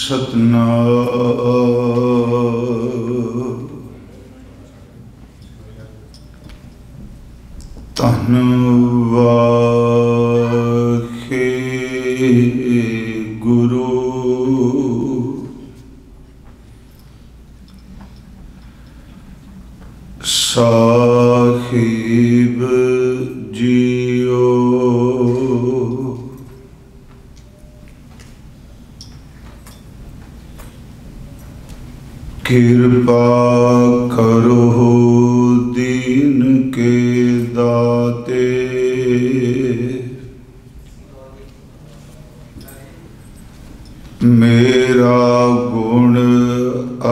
सतनाम धन वाहे गुरु साहिब जियो कृपा करो दीन के दाते मेरा गुण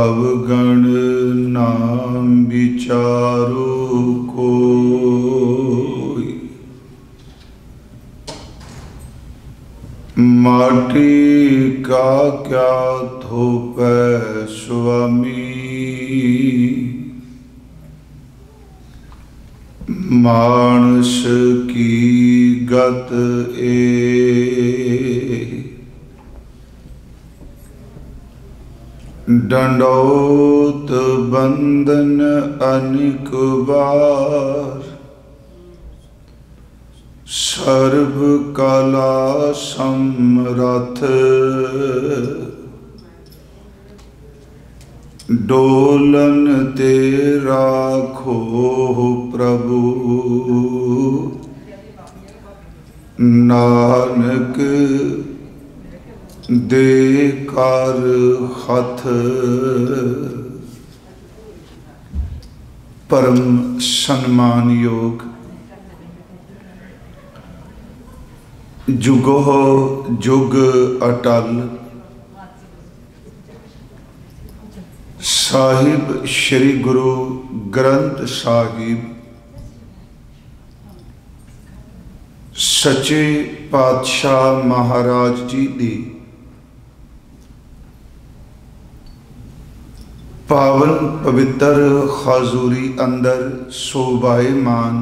अवगण नाम विचारो कोई माटी का क्या थोपै स्वामी मानस की गत ए दंडोत बंदन अनेक बार सर्व कला समरथ डोलन ते राखो प्रभु नानक दे कर हथ परम सम्मान योग जुगो जुग अटल साहिब श्री गुरु ग्रंथ साहिब सच्चे पातशाह महाराज जी दी पावन पवित्र हाजूरी अंदर शोभायमान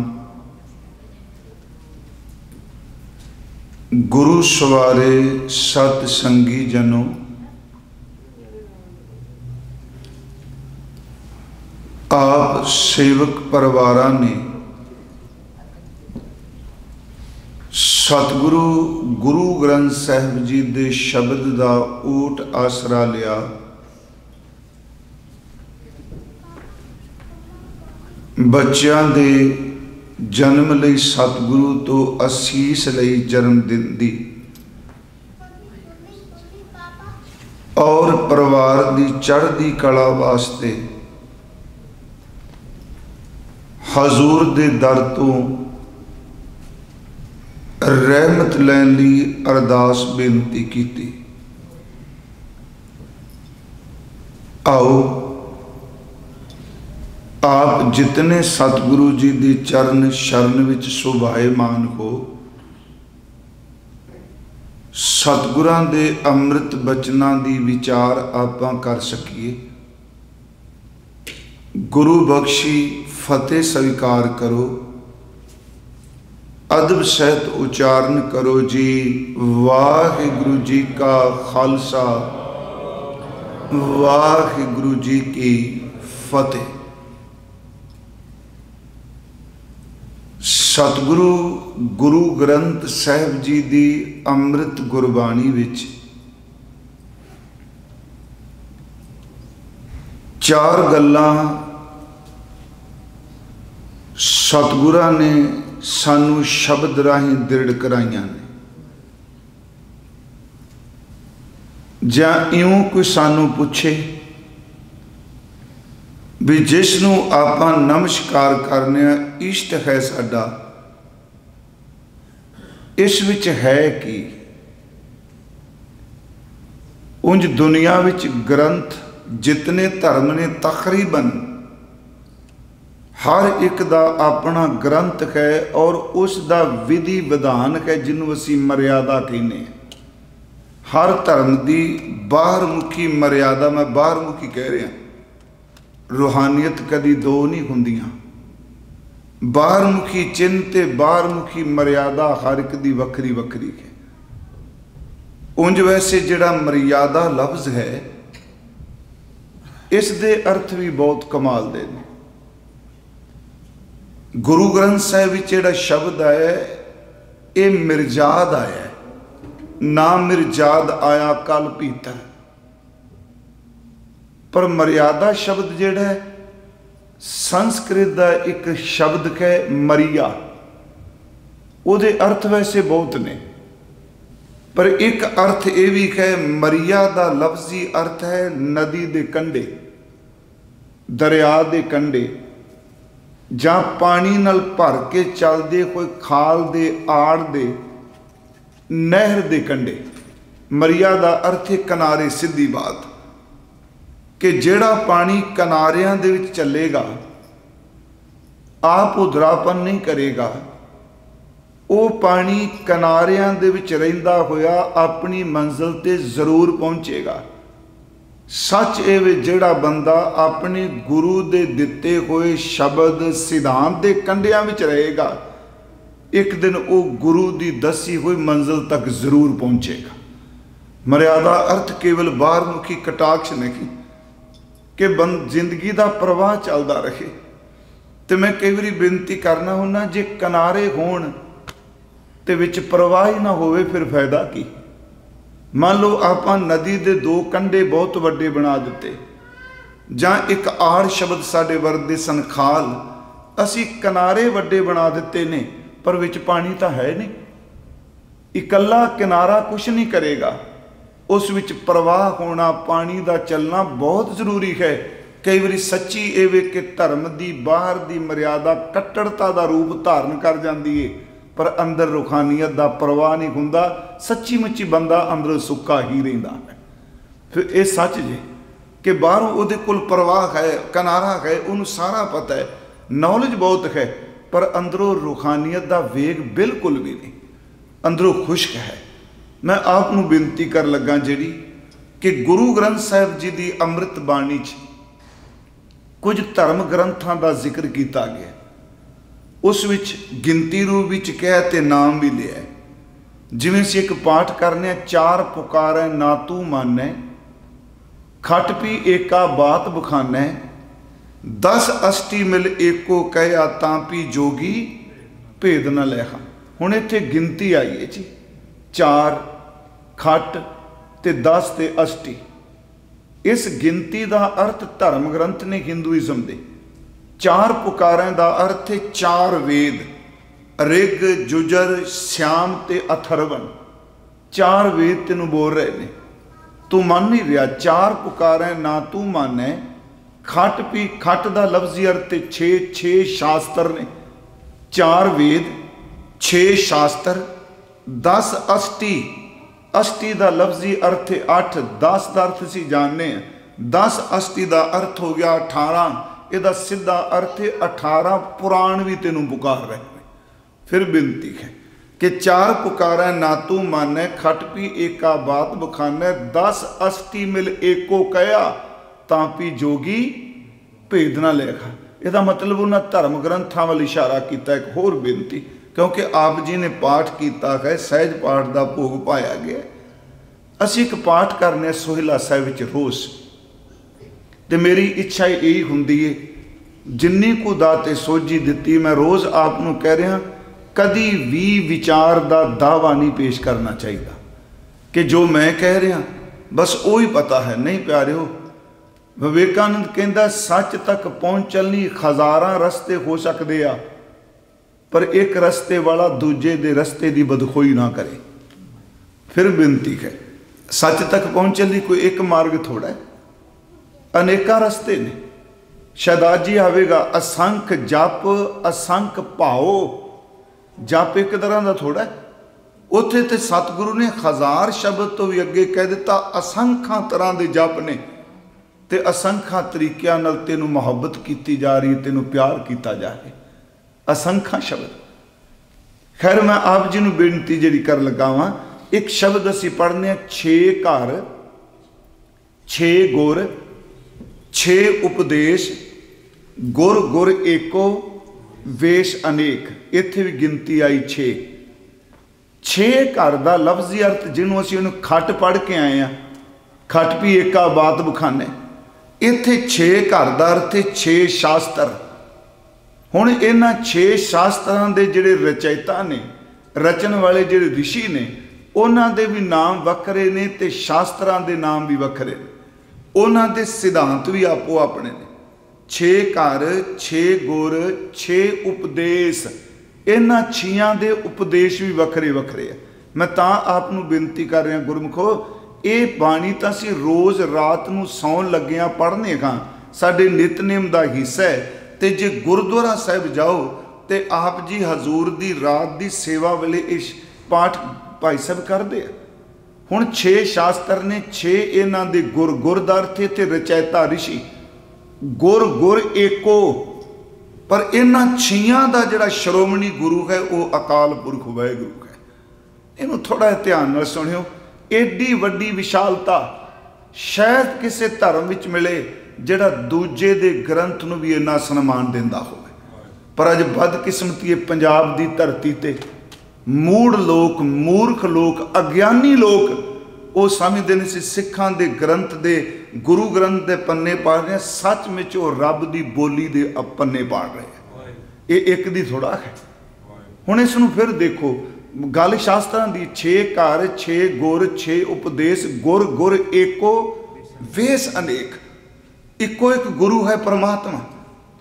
गुरु सवारे सतसंगी जनों आप सेवक परिवारा ने सतगुरु गुरु ग्रंथ साहिब जी दे शब्द का ऊट आसरा लिया बच्चों दे जन्म लई सतगुरु तो असीस लई जन्मदिन दी और परिवार की चढ़दी कला वास्ते हजूर दे दर तो रहमत लैन ली अरदास बेनती की। आओ आप जितने सतगुरु जी दी चरण शरण विच शोभायमान हो सतगुरां दे अमृत बचनां दी विचार आपां कर सकीए। गुरु बख्शी फतेह स्वीकार करो अदब सहित उच्चारण करो जी। वाहिगुरु जी का खालसा वाहिगुरु जी की फतेह। सतगुरु गुरु ग्रंथ साहिब जी दी अमृत गुरबाणी विच चार गल्लां सतगुरां ने सानू शब्द राही दृढ़ कराइयां ने। जां इउं कोई सानू पुछे भी जिसनू आपां नमस्कार करने इष्ट है साडा इस विच है कि उंज दुनिया विच ग्रंथ जितने धर्म ने तकरीबन हर एक दा अपना ग्रंथ है और उसका विधि विधान है जिन्हों असी मर्यादा कहने। हर धर्म की बाहरमुखी मर्यादा, मैं बाहरमुखी कह रहा, रूहानियत कदी दो नहीं होंदियां। बाहरमुखी चिन्ह ते बाहरमुखी मर्यादा हर एक दी वक्री वक्री है। उंज वैसे जिहड़ा मर्यादा लफ्ज़ है इस दे अर्थ भी बहुत कमाल दे ने। गुरु ग्रंथ साहिब विच जिहड़ा शब्द है ये मिर्जाद आया है, ना मिर्जाद आया कल भीतर। पर मर्यादा शब्द जिहड़ा है संस्कृत का एक शब्द है मरिया, उहदे अर्थ वैसे बहुत ने, पर एक अर्थ ये भी है मरिया का लफ्जी अर्थ है नदी के कंढे, दरिया के कंढे, जां पानी नाल भर के चलदे कोई खाल दे आड़ दे नहर दे कंढे। मरिया का अर्थ है किनारे। सीधी बात कि जिहड़ा पानी किनारियां दे विच चलेगा आप उधरापन नहीं करेगा, वो पानी किनारियां दे विच रहिंदा होया अपनी मंजिल ते जरूर पहुंचेगा। सच ए वे जिहड़ा बंदा अपने गुरु दे दिते हुए शब्द सिद्धांत दे कंढियां विच रहेगा एक दिन वो गुरु दी दसी हुई मंजिल तक जरूर पहुंचेगा। मर्यादा अर्थ केवल बाहरमुखी कटाक्ष नहीं कि जिंदगी का प्रवाह चलता रहे। तो मैं कई बार बेनती करना हुन्ना, जे किनारे होण ते विच प्रवाह ही ना होवे फिर फायदा की। मान लो आप नदी के दो कंढे बहुत वड्डे बना दिते, जां एक आड़ शब्द साडे वरदे सन खाल, असी किनारे वड्डे बना दिते ने पर विच पानी तो है नहीं। इकल्ला किनारा कुछ नहीं करेगा, उस विच प्रवाह होना, पानी का चलना बहुत जरूरी है। कई बार सच्ची ये वे कि धर्म की बाहर की मर्यादा कट्टरता का रूप धारण कर जाती है, पर अंदर रूहानीयत का प्रवाह नहीं हुंदा। सच्ची मुच्ची बंदा अंदर सुक्का ही रहिंदा है। फिर ये सच जे कि बाहरों उहदे कोल प्रवाह है, किनारा है, उन्हें सारा पता है, नॉलेज बहुत है, पर अंदरों रूहानीयत का वेग बिल्कुल भी नहीं, अंदरों खुश्क है। मैं आपनूं बेनती कर लगा जिहड़ी कि गुरु ग्रंथ साहिब जी की अमृत बाणी च कुछ धर्म ग्रंथों का जिक्र किया गया, उस विच गिनती रूप विच कह ते नाम भी लिया। जिवें असीं एक पाठ करने, चार पुकारै ना तू मानै, खट पी एका बात बखानै, 10 अष्टी मिल एको कहया तां पी जोगी भेद न लैहा। हुण इत्थे गिनती आई है जी, 4 खट ते 10 ते अष्टी। इस गिनती का अर्थ धर्म ग्रंथ ने हिंदुइज्म दे। 4 पुकारें का अर्थ है 4 वेद, ऋग जुजर श्याम ते अथर्वन। 4 वेद तेनू बोल रहे ने, तू मान नहीं रहा। 4 पुकारें ना तू मानै, खट पी, खट का लफ्जी अर्थ 6 शास्त्र ने, 4 वेद 6 शास्त्र, 10 अष्टी, अष्टी का लफ्जी अर्थ 8, 10 का अर्थ असीं जानने हैं, 10 अष्टी का अर्थ हो गया 18, इसका सीधा अर्थ 18 पुराण भी तेनों पुकार रहे हैं। फिर बिनती है कि 4 पुकारै ना तू मानै, खट पी एका बात बखानै, 10 अष्टी मिल एको कया तां पी जोगी भेद ना लेखा। इसका मतलब उन्हें धर्म ग्रंथों वाल इशारा किया। एक होर बेनती, क्योंकि आप जी ने पाठ किया है, सहज पाठ का भोग पाया गया। असीं एक पाठ करने सोहिला साहिब विच रोज़, तो मेरी इच्छा यही हुंदी है जिन्नी को दाते सोझी दिती, मैं रोज़ आपनूं कह रहा कदी भी विचार का दावा नहीं पेश करना चाहिए कि जो मैं कह रहा बस वो ही पता है। नहीं प्यारिओ, विवेकानंद कहता सच तक पहुँचण लई हज़ारां रस्ते हो सकते आ, पर एक रस्ते वाला दूजे दे रस्ते की बदखोई ना करे। फिर बेनती है, सच तक पहुँचण लई कोई एक मार्ग थोड़ा है, अनेका रस्ते ने। शहदाद जी आवेगा, असंख जप असंख भाओ। जप एक तरह का थोड़ा है, उत्थे ते सतगुरु ने 1000 शब्द तो भी अगे कह दिता, असंख्या तरह के जप ने, ते असंख्या तरीकों नाल तेनू मुहब्बत की जा रही, तेनू प्यार किया जा रहा, असंख्या शब्द। खैर मैं आप जी नूं बेनती जी कर लगा वां, एक शब्द असी पढ़ने 6 घर 6 गुर 6 उपदेश, गुर गुर एको वेश अनेक। इत्थे भी गिनती आई 6। छे घर का लफ्जी अर्थ जिन्हों असीं उन्हें खट पढ़ के आए हैं, खट भी एका बात बखाने, इत्थे छे घर का अर्थ है छे शास्त्र। हुण इन्हां छे शास्त्रां दे जिहड़े रचयिता ने, रचन वाले जिहड़े ऋषि ने, उन्हां दे भी नाम वखरे ने ते शास्त्रां दे नाम भी वखरे ने, उन्हां दे सिद्धांत भी आपो अपने ने। छे घर, छे गुर, छे उपदेश, इन्हां छियां दे उपदेश भी वखरे वखरे है। मैं तां आप नूं बेनती कर रहा गुरमुखो, ये बाणी तां असीं रोज़ रात नूं सौण लग्गिआं पढ़ने हां, साडे नितनेम दा हिस्सा है। ते जे गुरुद्वारा साहिब जाओ तो आप जी हजूर दी रात दी सेवा वेले इस पाठ भाई साहब करते हैं। हुण छे शास्त्र ने, छे इन्हां दे गुर, गुर दा अर्थ ते रचयिता ऋषि, गुर गुर एको। पर इन्हां छियां दा जिहड़ा श्रोमणी गुरु है वह अकाल पुरख वाहिगुरू है। इनू थोड़ा ध्यान नाल सुनियो, एडी वड्डी विशालता शायद किसी धर्म विच मिले जिहड़ा दूजे दे ग्रंथ नूं भी इन्ना सन्मान दिंदा होवे। पर अज बदकिस्मती पंजाब दी धरती ते मूढ़ लोग, मूर्ख लोग, अज्ञानी लोग वो समझते हैं कि सिखां दे ग्रंथ दे, गुरु ग्रंथ दे पन्ने पाड़ रहे हैं, सचमुच वो रब दी बोली दे पन्ने पाड़ रहे हैं। ये एक दी थोड़ा है। हुण इस नूं फिर देखो, गल शास्त्रां दी, छे घर, छे गुर, छे उपदेश, गुर गुर एको, वेश अनेक। इको एक गुरु है परमात्मा,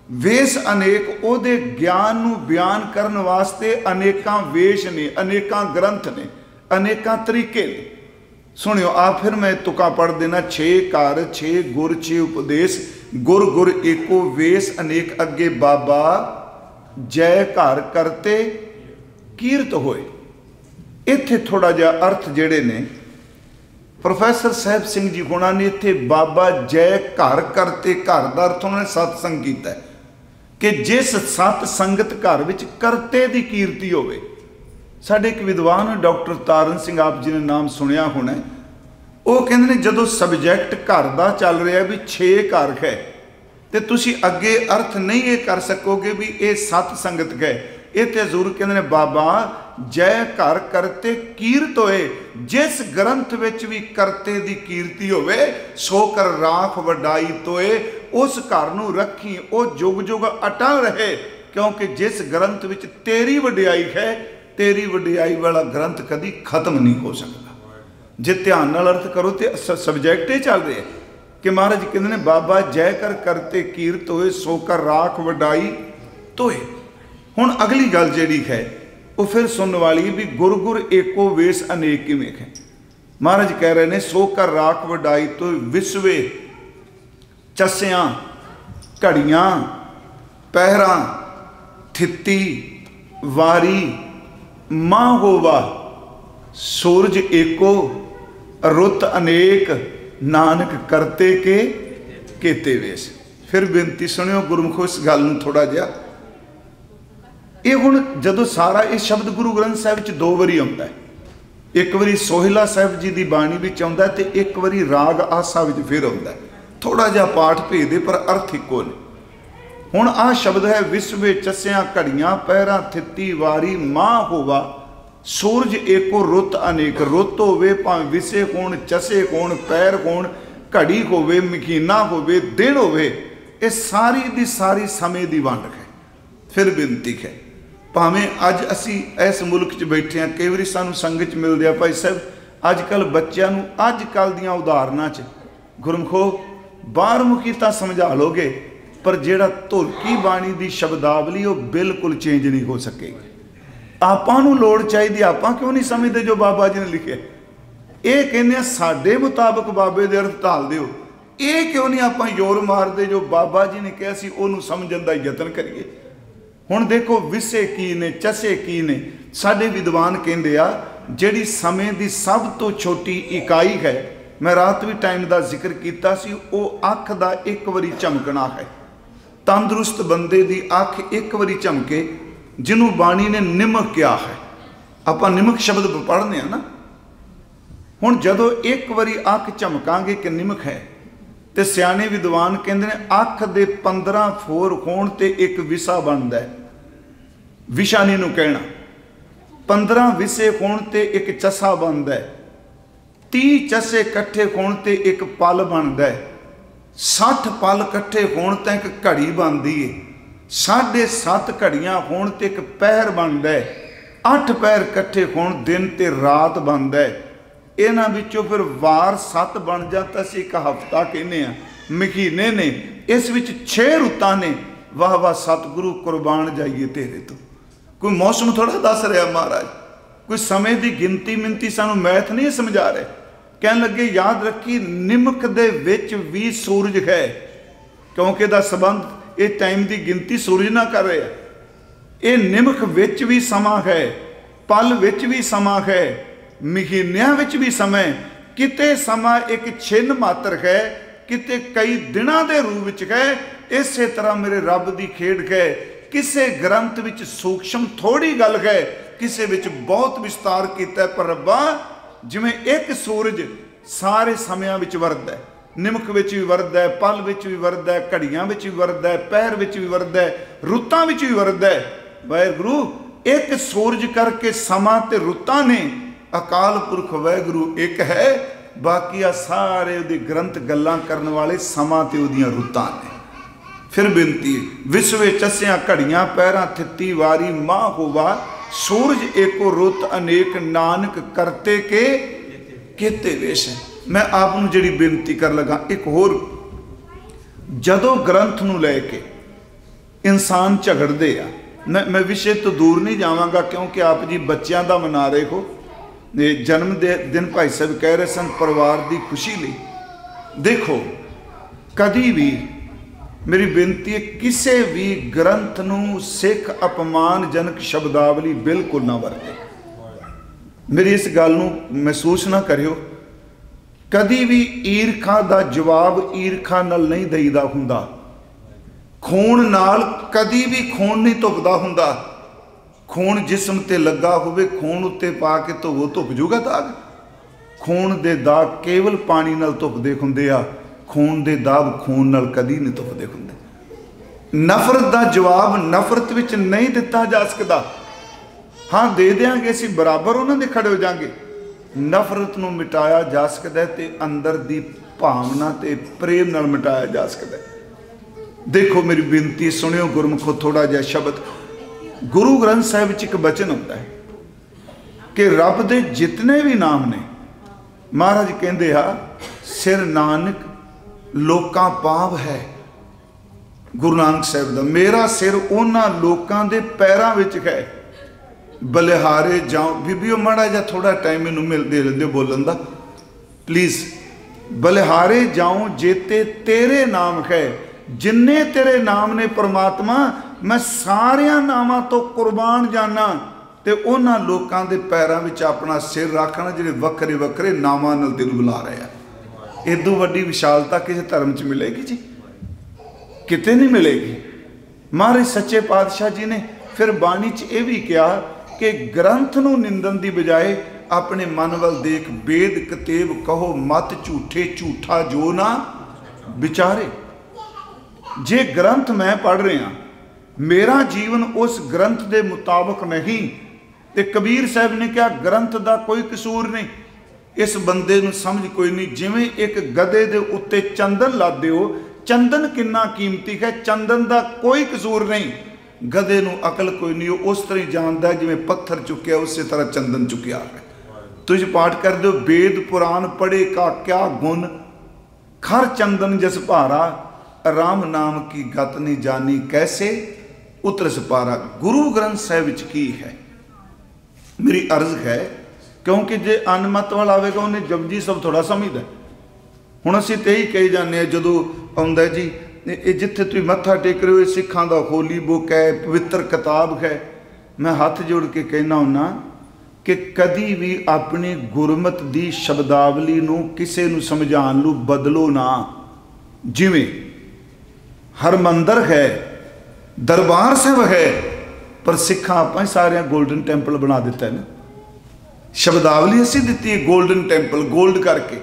वेश अनेक। उहदे ज्ञान नूं बयान करन वास्ते अनेकां वेश ने, अनेकां ग्रंथ ने, अनेकां तरीके ने। सुनियो आप फिर मैं तुका पढ़ देना, छे घर, छे गुर, छे उपदेश, गुर गुर एको, वेश अनेक। अगे बाबा जय घर करते कीरत होए। इत्थे थोड़ा जिहा अर्थ जिहड़े ने प्रोफैसर साहिब सिंह जी होना ने इत्थे बाबा जय घर करते, घर का अर्थ उन्होंने सत्संग किया कि जिस सत संगत घर विच करते दी कीर्ति होवे। साडे एक विद्वान डॉक्टर तारण सिंह, आप जी ने नाम सुनिया होना, वो कहते हैं जदों सबजैक्ट घर का चल रहा भी छे घर है तो तुसी अगे अर्थ नहीं ये कर सकोगे भी ये सत संगत है। इत्थे हजूर कहते हैं बाबा जय घर करते कीरत होए, जिस ग्रंथ विच भी करते दी कीर्ति होवे सो कर राख वडाई तोए। उस घर नूं रखी, वो जुग जुग अटल रहे, क्योंकि जिस ग्रंथ विच तेरी वडियाई है, तेरी वडियाई वाला ग्रंथ कभी खत्म नहीं हो सकता। जे ध्यान नाल अर्थ करो तो सबजैक्ट ही चल रहे कि महाराज कहते हैं बाबा जय कर करते कीरत होए, सो कर राख वडाई तोए। हुण अगली गल जिहड़ी है वो फिर सुनने वाली भी गुर गुर एको वेश अनेक किवें है। महाराज कह रहे ने सो कर राख वडाई तो विसवे चस्सियां, घड़ियां, पहरा, थित्ती, वारी, मां होवा, सूरज एको, रुत अनेक, नानक करते के केते वेश। फिर बेनती सुनियो गुरमुखो इस गल नूं थोड़ा जिहा, ये हुण जदों सारा ये शब्द गुरु ग्रंथ साहिब च दो वारी आउंदा है। एक बारी सोहिला साहिब जी की बाणी विच आउंदा है ते एक बारी राग आसा विच फिर आउंदा है। थोड़ा जिहा पाठ भेद है पर अर्थ इक्को ने। हुण आ शब्द है विसवे चस्सियां, घड़ियां, पहरा, थित्ती, वारी, मां होवा, सूरज एको, रुत अनेक। रुत होवे भावें विसे होण, चसे होण, पैर होण, घड़ी होवे, महीना होवे, दिन होवे, ये सारी दी सारी समय दी वंड है। फिर बेनती है भावें अज असी इस मुल्क च बैठे हैं, कई बार सानू संगत मिलते हैं भाई साहब अजकल बच्चों नूं अजकल दियां उदाहरणां च गुरमुखो बाहरमुखी तो समझा लोगे पर जिहड़ा ढोलकी बाणी की शब्दावली वो बिल्कुल चेंज नहीं हो सकेगी। आपां नूं लोड़ चाहिए, आपां क्यों नहीं समझते जो बाबा जी ने लिखे। ये कहने साडे मुताबक बाबे दे अर्थ ढाल दिओ, ये क्यों नहीं आपां जोर मारते जो बाबा जी ने कहा सी उहनूं समझण दा यतन करिए। हुण देखो विसे की ने, चसे की ने। साडे विद्वान कहंदे आ जिहड़ी समय की सब तो छोटी इकाई है, मैं रात भी टाइम का जिक्र किया सी, वो अख का एक बारी झमकना है। तंदुरुस्त बंदे की अख एक बारी झमके जिन्हों बाणी ने निमक किया है। आप निमक शब्द पढ़ने ना, हुण जदों एक बारी अख झमकांगे कि निमक है तो सियाने विद्वान कहते हैं अख दे 15 फोर होण ते एक विसा बनता है। विषा नहीं कहना 15 विसे होण ते एक चसा बनता है, 30 चसे इकट्ठे होण ते एक पल बनता है, 60 पल इकट्ठे होण ते एक घड़ी बनती है, 7.5 घड़ियां होण ते एक पहर बनता है, 8 पहर इकट्ठे होण दिन ते रात बनता है। इन्हां विचों फिर वार 7 बन जाता असीं एक हफ्ता कहने आ, महीने ने, इस विच 6 रुतां ने। वाह वाह सतगुरु कुर्बान जाइए तेरे तो। कोई मौसम थोड़ा दस रहा महाराज, कोई समय की गिनती मिनती सानू मैथ नहीं समझा रहे। कहने लगे याद रखी निमक दे विच भी सूरज है, क्योंकि इहदा संबंध ये टाइम की गिनती सूरज ना कर रहा, ये निमक विच भी समा है, पल विच भी समा है, महीनियां विच भी समय, किते समा एक छिन्न मात्र है, किते कई दिनां दे रूप विच है। इसे तरह मेरे रब की खेड है, किसे ग्रंथ विच सूक्ष्म थोड़ी गल है, किसे विच बहुत विस्तार किया। पर रब्बा जिवें एक सूरज सारे समयां विच वरदा है, निमक विच भी वरदा है, पल विच भी वरदा है, घड़ियां विच भी वरदा है, पहर विच भी वरदा है, रुतां विच भी वरदा है। वाहिगुरू एक सूरज करके समा ते रुतां ने, अकाल पुरख वाहिगुरू एक है, बाकी आ सारे उहदे ग्रंथ गल्लां करन वाले समा ते उहदियां रुतां ने। फिर बेनती विश्वे चस्या घड़ियां पैरां थित्ती वारी मां होवा, सूरज एको रुत अनेक नानक करते के केते वेश है। मैं आप जी बेनती कर लगा एक होर, जदों ग्रंथ नूं लैके इंसान झगड़ते आ, मैं विषय तो दूर नहीं जावांगा क्योंकि आप जी बच्चों का मना रहे हो, जन्म दे दिन भाई साहब कह रहे सन परिवार की खुशी ली। देखो कभी भी मेरी बेनती है किसी भी ग्रंथ नूं सिख अपमानजनक शब्दावली बिल्कुल ना वरते। मेरी इस गल नूं महसूस ना करियो। कभी भी ईरखा का जवाब ईरखा नाल नहीं दईदा हुंदा, खून नाल कभी भी खून नहीं धुपदा हुंदा। खून जिस्म ते लगा होवे, खून उत्ते पा के धोवो धुप जूगा दाग। खून दे दाग केवल पानी नाल धुपदे हुंदे आ, खून दे दाग खून नाल कदी नहीं धुपदे हुंदे। नफरत का जवाब नफरत विच नहीं दिता जा सकता। हाँ दे देंगे असीं बराबर उन्हां दे खड़े हो जाएंगे। नफरत नूं मिटाया जा सकता है ते अंदर दी भावना ते प्रेम नाल मिटाया जा सकता है। देखो मेरी बेनती सुनियो गुरमुखो थोड़ा जिहा शब्द गुरु ग्रंथ साहिब च एक बचन होता है कि रब दे जितने भी नाम ने, महाराज कहते आ सिर नानक लोकां पाव है। गुरु नानक साहिब दा मेरा सिर उन्हां लोकां दे पैरां विच है। बलिहारे जाओ बीबीओ माड़ा जा थोड़ा टाइम मैनूं मिल दे दे बोलन दा प्लीज़। बलिहारे जाऊं जेते तेरे नाम है, जिन्ने तेरे नाम ने परमात्मा मैं सारिया नामां तो कुर्बान जाना। ते उन्हां लोकां दे पैरां विच अपना सिर रखना जिहड़े वक्रे वक्रे नामां नाल दिल बुला रहे हैं। इदों वड्डी विशालता किसी धर्म च मिलेगी जी? किते नहीं मिलेगी। महाराज सच्चे पातशाह जी ने फिर बाणी च यह भी कहा कि ग्रंथ नूं निंदन की बजाय अपने मन वल देख, वेद कतेब कहो मत झूठे, झूठा जो ना विचारे। जे ग्रंथ मैं पढ़ रहा, मेरा जीवन उस ग्रंथ के मुताबिक नहीं, तो कबीर साहब ने कहा ग्रंथ का कोई कसूर नहीं, इस बंदे नूं समझ कोई नहीं। जिवें एक गधे दे उत्ते चंदन लादे हो, चंदन कितना कीमती है, चंदन का कोई कसूर नहीं। गधे नूं अकल कोई नहीं, उस तरह ही जानता जिवें पत्थर चुक्या उस तरह चंदन चुक्या है। तुझ पाठ कर दो वेद पुराण पढ़े का क्या गुण, खर चंदन जस भारा, राम नाम की गत नहीं जानी कैसे उतर सपारा। गुरु ग्रंथ साहिब विच की है? मेरी अर्ज है क्योंकि जे अनमत वाला आवेगा उन्हें जपजी सब थोड़ा समझदा। हुण असीं ते ही कही जाने जदों आउंदा जी ये जिथे तुसीं मत्था टेक रहे हो सिखां दा होली बुक है, पवित्र किताब है। मैं हाथ जोड़ के कहना हुन्ना कि कदी भी अपनी गुरमत की शब्दावली नूं किसे नूं समझाउण लई बदलो ना। जिवें हरमंदर है, दरबार साहब है, पर सिखा आप सारे गोल्डन टैंपल बना दिता है ना। शब्दावली असी दी है गोल्डन टैंपल गोल्ड करके,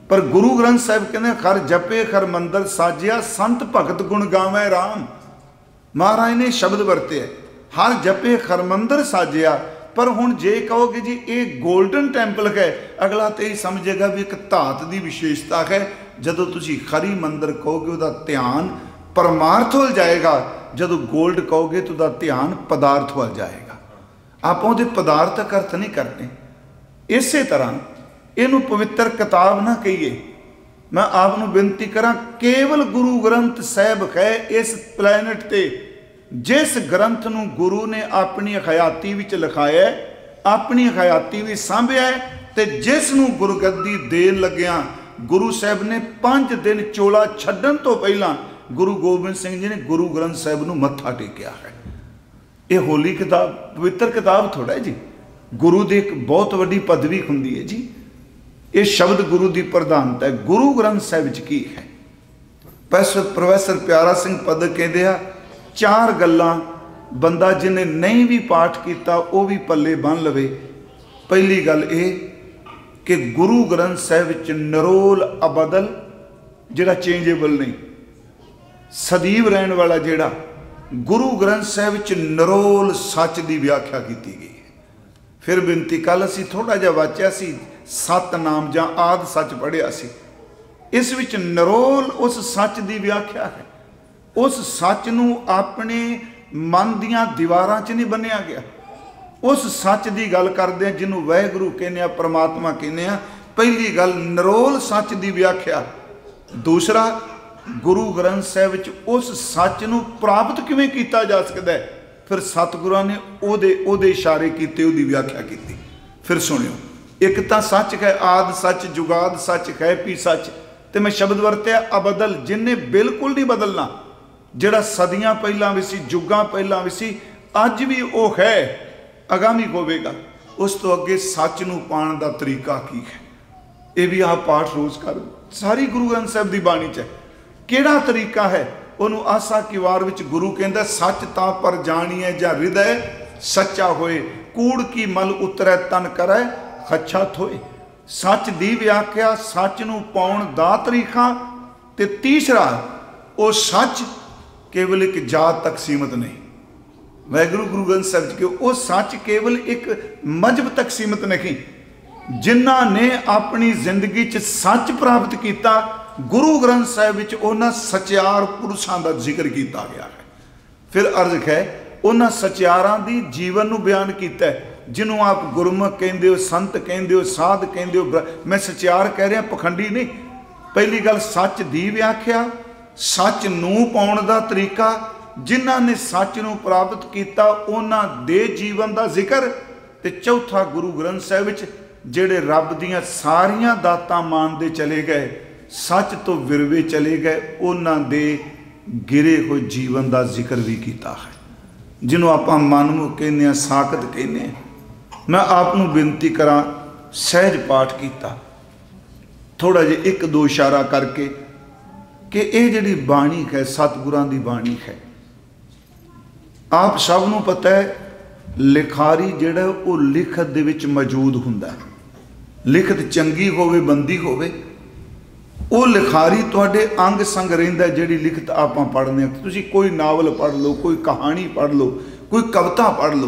पर गुरु ग्रंथ साहिब कहते खर जपे खर मंदिर साजिया, संत भगत गुण गावे राम। महाराज ने शब्द वरते है, हर जपे खर मंदिर साजिया, पर हुण जे कहोगे जी ये गोल्डन टैंपल है, अगला तो यही समझेगा भी एक धात की विशेषता है। जदों तुसी खरी मंदिर कहोगे उहदा ध्यान परमार्थ हो जाएगा, जदों गोल्ड कहोगे तो उहदा ध्यान पदार्थ हो जाएगा। आप उहदे पदार्थक अर्थ नहीं करते। इस तरह इनू पवित्र किताब ना कहिए। मैं आपनू बेनती करा, केवल गुरु ग्रंथ साहिब है इस प्लैनेट ते जिस ग्रंथ नू गुरु ने अपनी हयाती विच लिखाया, अपनी हयाती भी सांभिया है, ते जिस नू गुरगद्दी देन लग्या गुरु साहब ने 5 दिन चोला छड्डण तो पहला गुरु गोबिंद सिंह जी ने गुरु ग्रंथ साहब नू मत्था टेकिया है। ये होली किताब, पवित्र किताब थोड़ा है जी। गुरु की एक बहुत वड्डी पदवी हुंदी है जी। ये शब्द गुरु की प्रधानता है। गुरु ग्रंथ साहब च की है? प्रोफैसर प्यारा सिंह पदक कहते हैं 4 गल्लां बंदा जिन्हें नहीं भी पाठ किया वह भी पल्ले बन लवे। पहली गल ये कि गुरु ग्रंथ साहब च नरोल अबदल जिहड़ा चेंजेबल नहीं, सदीव रहने वाला जिहड़ा गुरु ग्रंथ साहब च नरोल सच की व्याख्या की गई है। फिर बेनती, कल असी थोड़ा जिहा वाचिया सी सतनाम जां आद सच पढ़िया सी। इस विच नरोल उस सच की व्याख्या है। उस सच नू अपने मन दियां दीवारां च नहीं बन्निया गया। उस सच की गल करदे हैं जिन्हों वाहिगुरू कहने, परमात्मा कहने। पहली गल नरोल सच की व्याख्या। दूसरा, गुरु ग्रंथ साहब च उस सच नू प्राप्त किवें कीता जा सकता है। फिर सतगुरां ने ओदे इशारे कीते, ओदी व्याख्या की। फिर सुनियो, एक तो सच है आद सच, जुगाद सच, है पी सच, तो मैं शब्द वरत्या अबदल, जिन्हें बिल्कुल नहीं बदलना, जिहड़ा सदियां पहलां भी सी, जुगां पहलां भी सी, अज भी वो है, आगामी होवेगा। उस तो अगे सच नूं पाण दा तरीका की है, ये भी आप पाठ रोज़ कर। सारी गुरु ग्रंथ साहब की बाणी च किहड़ा तरीका है? उन्होंने आसा की वार विच गुरु कहंदा, सच तां पर जाणीए जां हृदय सच्चा होए, कूड़ की मल उतरै तन करै खच्छा थोए। सच दी व्याख्या, सच नूं पाउण दा तरीका, ते तीसरा वो सच केवल एक जात तक सीमित नहीं। वाहिगुरू गुरु ग्रंथ साहब जी वो सच केवल एक मजहब तक सीमित नहीं। जिन्हां ने अपनी जिंदगी च सच प्राप्त किया, गुरु ग्रंथ साहब विच उन्हां सचियार पुरुषां दा जिक्र किया गया है। फिर अर्ज है उन्हां सचियारां दी जीवन नूं बयान किया है, जिन्हों आप गुरमुख कहंदे हो, संत कहंदे हो, साध कहंदे हो। मैं सचियार कह रहा, पखंडी नहीं। पहली गल सच दी व्याख्या, सच नूं पाउण दा तरीका, जिन्हां ने सच नूं प्राप्त किया उन्हां दे जीवन दा जिक्र, ते चौथा गुरु ग्रंथ साहब विच जिहड़े रब दीयां सारियां दातां मानदे चले गए, सच तो विरवे चले गए, उन्हां दे गिरे हुए जीवन का जिक्र भी किया है, जिन्हों आप मनमुख कहने, साकत कहने। मैं आपनू बेनती करा, सहज पाठ किया थोड़ा जिहा एक दो इशारा करके कि ये जिहड़ी बाणी है सतगुरां दी बाणी है। आप सब नूं पता है लिखारी जिहड़ा वो लिखत दे विच मौजूद हुंदा है। लिखत चंगी होवे, बंदी होवे, वो लिखारी तुहाडे अंग संग रहिंदा। जिहड़ी लिखत आपां पढ़ने, तुसीं कोई नावल पढ़ लो, कोई कहानी पढ़ लो, कोई कविता पढ़ लो,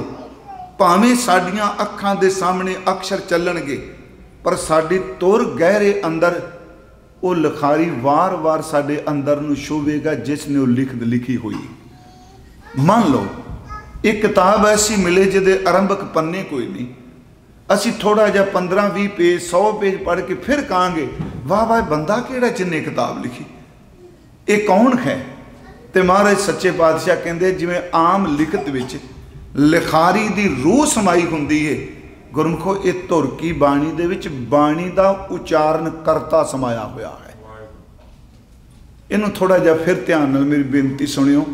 भावें साडियां अखां दे सामने अक्षर चलणगे, पर साडी तुर गहरे अंदर वो लिखारी वार वार साडे अंदर नूं शोभेगा जिसने वो लिखत लिखी हुई। मान लो एक किताब ऐसी मिले जिहदे आरंभक पन्ने कोई नहीं, असी थोड़ा जिहा 15-20 पेज 100 पेज पढ़ के फिर कहांगे वाह वाह बंदा किहड़ा जिन्ने किताब लिखी, ये कौन है? तो महाराज सच्चे पातशाह कहते जिवें आम लिखत विच लिखारी दी रूह समाई हुंदी है, गुरमुखो ये धुर की बाणी दे विच बाणी दा उचारण करता समाया होया है। इनू थोड़ा जिहा फिर ध्यान नाल मेरी बेनती सुनियो,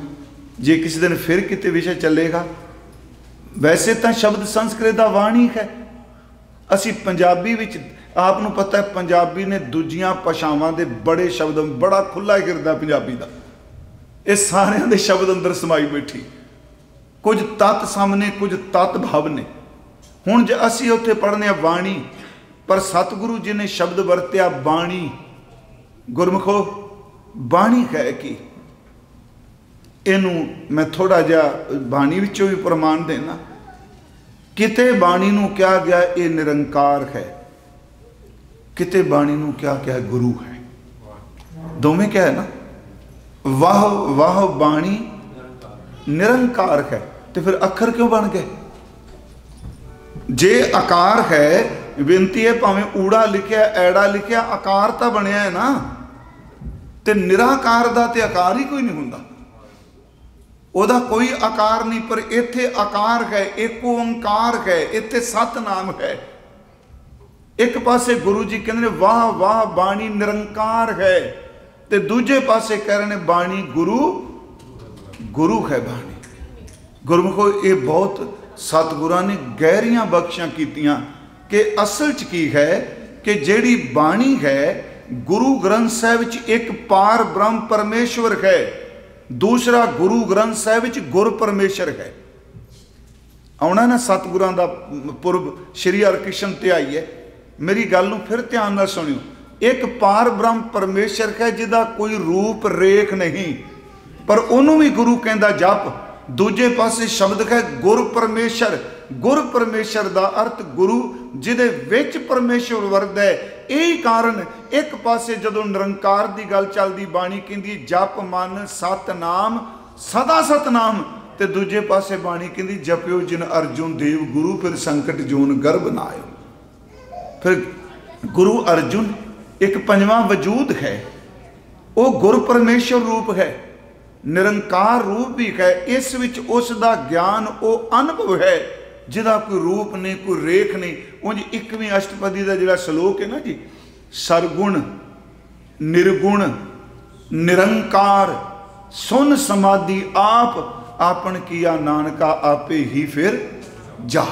जे किसी दिन फिर किते विषय चलेगा। वैसे तो शब्द संस्कृत दा वाणी है, असी पंजाबी विच आपनू पता है पंजाबी ने दूजियां भाषावां दे बड़े शब्द, बड़ा खुला गिरदा पंजाबी दा, ये सारियां दे शब्द अंदर समाई बैठी, कुछ तत् सामने कुछ तत् भाव ने। हुण जे असी उत्थे पढ़ने वाणी, पर सतगुरु जी ने शब्द वरत्या बाणी। गुरमुखो बाणी है कि इनू मैं थोड़ा जिहा बाणी विचों भी प्रमाण देना किते बाणी नूं कहा गया ये निरंकार है, किते बाणी नूं क्या क्या गुरु है। दोवें क्या है ना, वाह वाह बाणी निरंकार है। तो फिर अखर क्यों बन गए? जे आकार है, बेनती है भावें ऊड़ा लिखिया ऐड़ा लिखिया, आकार तो बनया है ना। तो निराकार का तो आकार ही कोई नहीं हुंदा, ओदा कोई आकार नहीं। पर इत्थे आकार है, एक ओंकार है, इत्थे सतनाम है। एक पासे गुरु जी कहते हैं वाह वाह बाणी निरंकार है, तो दूजे पासे कह रहे हैं बाणी गुरु गुरु है। बाणी गुरमुखो ये बहुत सतगुरां ने गहरियां बख्शियां कीतियां कि असल च की है कि जेड़ी बाणी है गुरु ग्रंथ साहिब च एक पार ब्रह्म परमेश्वर है, दूसरा गुरु ग्रंथ साहिब च गुर परमेश्वर है। आउणा ना सतगुरां दा पुरब श्री हरकृष्ण तिहाई है। मेरी गल नूं फिर ध्यान नाल सुनियो। एक पार ब्रह्म परमेश्वर है जिहदा कोई रूप रेख नहीं, पर उन्होंने भी गुरु कहता जप। दूजे पासे शब्द है गुर परमेश्वर। गुर परमेश्वर का अर्थ गुरु जिहदे विच परमेश्वर वरद है। यही कारण एक पासे जदों निरंकार की गल चलती बाणी कहती जप मन सतनाम सदा सतनाम, ते दूजे पासे बाणी कहती जपियो जिन अर्जुन देव गुरु फिर संकट जोन गर्भ ना आयो। फिर गुरु अर्जुन एक पंजवां वजूद है, वो गुर परमेश्वर रूप है, निरंकार रूप भी है। इस विच उस दा ज्ञान वो अनुभव है जिहदा कोई रूप नहीं कोई रेख नहीं। उंज 21वीं अष्टपदी का जिहड़ा श्लोक है ना जी, सरगुण निर्गुण निरंकार सुन समाधि आप आपन किया नानका आपे ही फिर जा।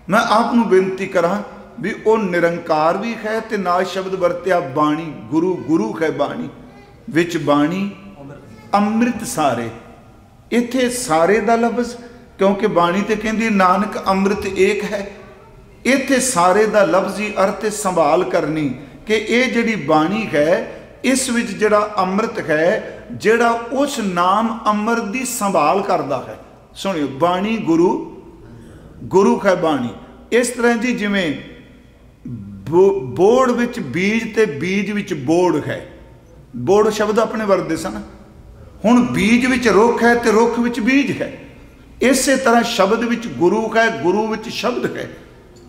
मैं आपनू बेनती करा भी वो निरंकार भी है ते नाल शब्द वरत्या बाणी गुरु गुरु है। बाणी विच बाणी अमृत सारे, इत्थे सारे दा लफ्ज़ क्योंकि बाणी ते कहंदी नानक अमृत एक है। इत्थे सारे दा लफ्ज़ी अर्थ संभाल करनी कि ये जिहड़ी बाणी है इस विच जिहड़ा अमृत है जिहड़ा उस नाम अमृत दी संभाल करदा है। सुनियो बाणी गुरु गुरु है बाणी। इस तरह जी जिवें बोड़ विच बीज ते बीज विच बोड़ है। बोड़ शब्द अपने वरते सन, हुण बीज विच रुख है तो रुख विच बीज है। इस तरह शब्द विच गुरु है गुरु विच शब्द है।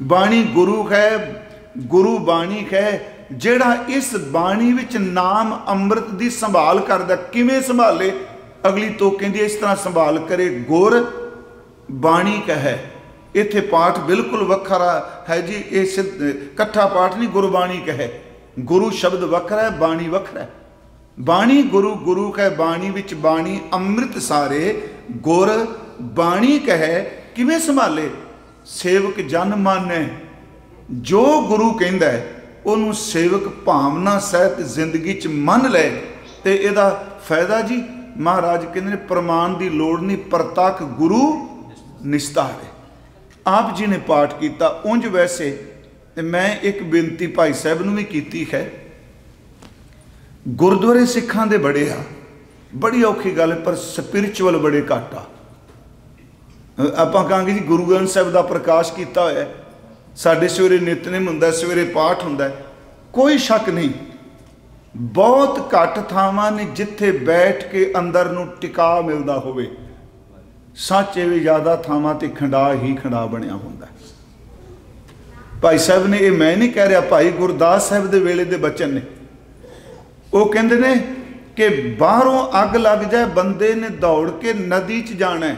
बाणी गुरु है गुरु बाणी है जिहड़ा इस बाणी विच नाम अमृत दी संभाल करदा। किवें संभाले? अगली तो कहंदी इस तरह संभाल करे गुर बाणी कहे। इत्थे पाठ बिल्कुल वखरा है जी, ये कट्ठा पाठ नहीं गुरबाणी कहे। गुरु शब्द वखरा है बाणी वखरा है। बाणी गुरु गुरु कह बाणी विच बाणी अमृत सारे गुर बाणी कहे। किवें संभाले? सेवक जन माने। जो गुरु कहंदा है उन्होंने सेवक भावना सहित जिंदगी च मन ले तो यदा फायदा जी महाराज कहते हैं प्रमाण की लोड़ नहीं, प्रतख गुरु निस्तारे। आप जी ने पाठ किया। उंज वैसे मैं एक बेनती भाई साहब नूं भी कीती है। गुरुद्वारे सिखां दे बड़े आ, बड़ी औखी गल है, पर स्पिरिचुअल बड़े घट आ। आपां कहांगे जी गुरु ग्रंथ साहिब दा प्रकाश किया होया है, साडे सवेरे नितनेम हुंदा, सवेरे पाठ हुंदा, कोई शक नहीं। बहुत घट थावां ने जिथे बैठ के अंदर नूं टिका मिलदा होवे। सच ये ज़्यादा थावां ते खंडा ही खंडा बनिया हुंदा। भाई साहब ने, ये मैं नहीं कह रहा, भाई गुरदास साहब दे वेले दे बचन ने। वो कहते ने कि बाहरों अग लग जाए बंदे ने दौड़ के नदी च जाना है,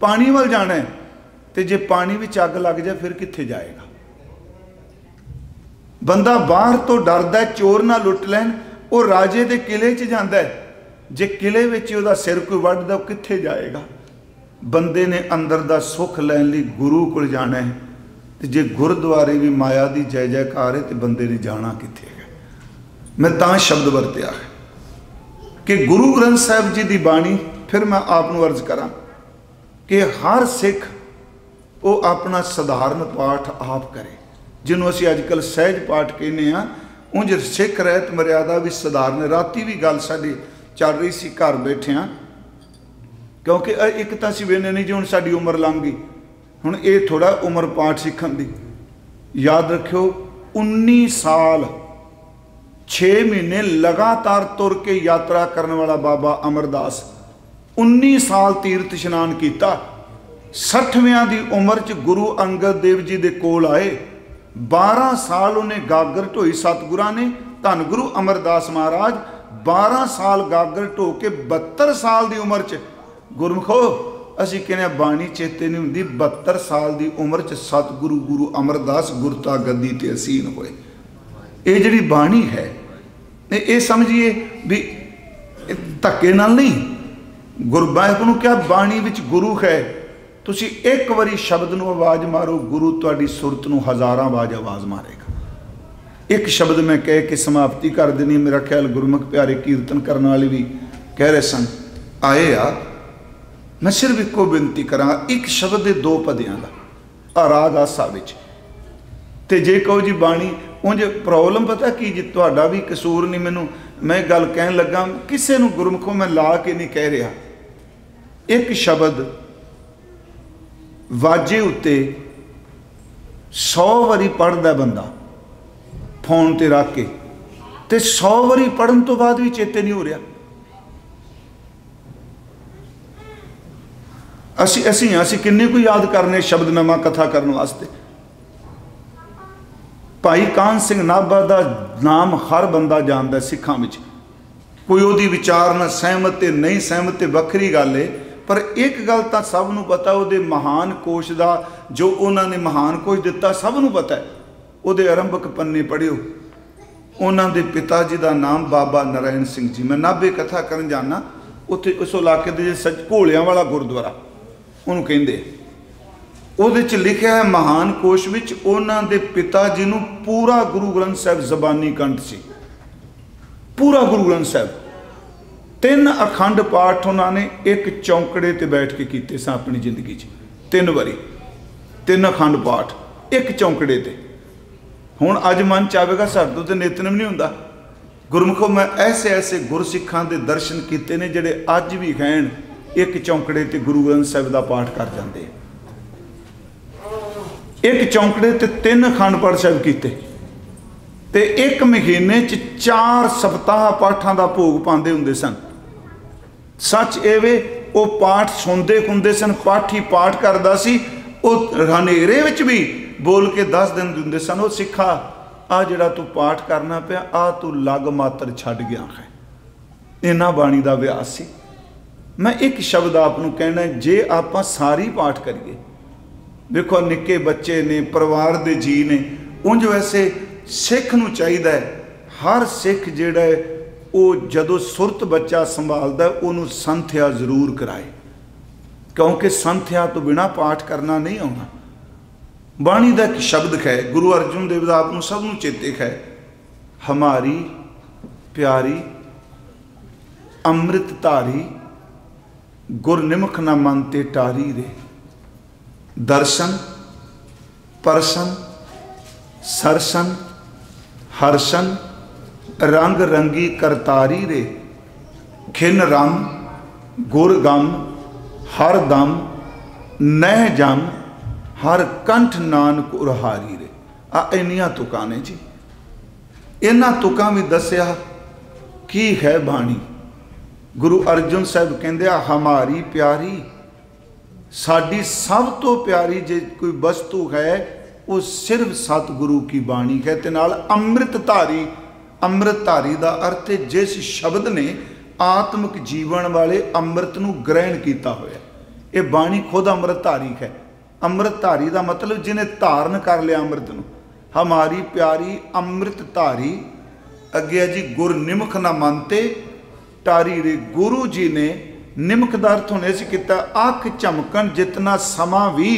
पानी वाल जाना है, तो जे पानी में अग लग जाए फिर कित्थे जाएगा? बंदा बाहर तो डरदा है चोर ना लुट लैन, वो राजे दे किले च जांदा है, जे किले विच उहदा सिर कोई वड्डदा वो कित्थे जाएगा? बंदे ने अंदर दा सुख लैन लई गुरु कोल जाना है, तो जे गुरुद्वारे भी माया दी जय जयकार है तो बंदे ने जाना कित्थे है? मैं तां शब्द वरत्या है कि गुरु ग्रंथ साहिब जी की बाणी। फिर मैं आपनूं अर्ज करा कि हर सिख वो अपना सधारण पाठ आप करे, जिन्हों असीं अजकल सहज पाठ कहने हैं। उंज सिख रहत मर्यादा भी सधारण। राती भी गल साडी चल रही सी, घर बैठे हाँ, क्योंकि एक तो असीं वेने नहीं जी हुण साडी उम्र लंघ गई, हुण ये थोड़ा उम्र पाठ सीखण दी, याद रखियो 19 साल 6 महीने लगातार तुर के यात्रा करने वाला बाबा अमरदास 19 साल तीर्थ इशनान किया। 60वियां दी उम्र च गुरु अंगद देव जी दे कोल आए। 12 साल उन्हें गागर ढोई सतगुरां ने। धन गुरु अमरदास महाराज 12 साल गागर ढो के 72 साल की उम्र च, गुरमुखो असी कहने बाणी चेते नहीं हुंदी, 72 साल की उम्र च सतगुरु गुरु अमरदास गुरता गद्दी ते असीन होए। ये जिहड़ी बाणी है ये समझिए भी धक्के नाल नहीं, गुरबाणी नूं क्या बाणी विच गुरु है। तुसी एक बारी शब्द नूं आवाज़ मारो, गुरु तुहाडी सुरत नूं हज़ारां आवाज़ मारेगा। एक शब्द मैं कह के समाप्ति कर देनी। मेरा ख्याल गुरमुख प्यारे कीर्तन करने वाले भी कह रहे सन आए आ, मैं सिर्फ एको बेनती करा, एक शब्द दे 2 पदियां का राग आसा विच ते जे कहो जी बाणी उंज प्रॉब्लम पता की जी, तुहाडा भी कसूर नहीं, मैनू मैं गल कहन लगा किसी नूं गुरमुखों मैं ला के नहीं कह रहा। एक शब्द वाजे उत्ते 100 वारी पढ़दा बंदा फोन ते रख के, ते 100 वारी पढ़न तो बाद भी चेते नहीं हो रहा। असी किन्ने को याद करने शब्द नमा कथा करने वास्ते। भाई कान सिंह नाभा का नाम हर बंदा जानता सिखां विच, कोई उहदी विचार नाल सहमत ते नहीं सहमत ते वखरी गल है, पर एक गल तां सब नूं पता, उहदे महान कोश दा जो उन्होंने महान कोश दिता सब नूं पता है। उहदे आरंभक पन्ने पढ़ियो, उन्हां दे पिता जी का नाम बाबा नारायण सिंह जी। मैं नाभे कथा करन जाना, उत्थे उस इलाके दे घोलियां वाला गुरुद्वारा उन्होंने कहिंदे, उहदे च लिखिया है महान कोश विच उन्हां दे पिता जी नूं पूरा गुरु ग्रंथ साहिब जबानी कंठ सी, पूरा गुरु ग्रंथ साहिब। 3 अखंड पाठ उन्होंने एक चौंकड़े ते बैठ के कीते सन अपनी जिंदगी च, 3 वारी 3 अखंड पाठ एक चौंकड़े ते। हुण अज मन चाहेगा साडे तों ते नितनेम नहीं हुंदा। गुरमुखों मैं ऐसे ऐसे गुरसिखां दे दर्शन कीते ने जिहड़े अज भी कहण एक चौंकड़े ते गुरु ग्रंथ साहिब का पाठ कर जाते। एक चौंकड़े ते 3 अखंड पाठ साहिब कीते ते एक महीने च 4 सप्ताह पाठां दा भोग पाते हुंदे सन। सच एवे वो पाठ सुनते हुंदे सन, पाठी पाठ करदा सी, वो हनेरे विच भी बोल के 10 दिन दिंदे सन। वो सिखा आ जिहड़ा तू पाठ करना पिया आ तू लग मात्र छड्ड गया है। इन्ना बाणी दा अभ्यास सी। मैं एक शब्द आपनूं कहना, जे आपां सारी पाठ करिए, देखो निक्के बच्चे ने परिवार दे जी ने, उंज वैसे सिख नूं चाहीदा है हर सिख जिहड़ा है वो जदों सुरत बच्चा संभालदा है उहनूं संथ्या जरूर कराए, क्योंकि संथ्या तो बिना पाठ करना नहीं आउंदा। बाणी दा एक शब्द है गुरु अर्जुन देव दा आपनूं सब नूं चेते है, हमारी प्यारी अमृत धारी गुरनिमुख न मन ते टारी रे, दर्शन परसन सरसन हर्षन रंग रंगी करतारी रे, खिन रम गुर गम हर दम नह जम हर कंठ नानक उरहारी रे। आ इन्नियां तुकां ने जी। इन्हां तुकां भी दसिया की है बाणी। गुरु अर्जुन साहब कहंदे हमारी प्यारी, साडी सब तो प्यारी जे कोई वस्तु है वो सिर्फ सतगुरु की बाणी है। ते नाल अमृतधारी, अमृतधारी का अर्थ है जिस शब्द ने आत्मिक जीवन वाले अमृत नूं ग्रहण किया होया। ये बाणी खुद अमृतधारी है। अमृतधारी का मतलब जिन्हें धारण कर लिया अमृत नूं। हमारी प्यारी अमृतधारी, अगे जी गुरनिमुख ना मनते टारी रे। गुरु जी ने निमक दा अर्थ होने से किया अख झमकन जितना समा भी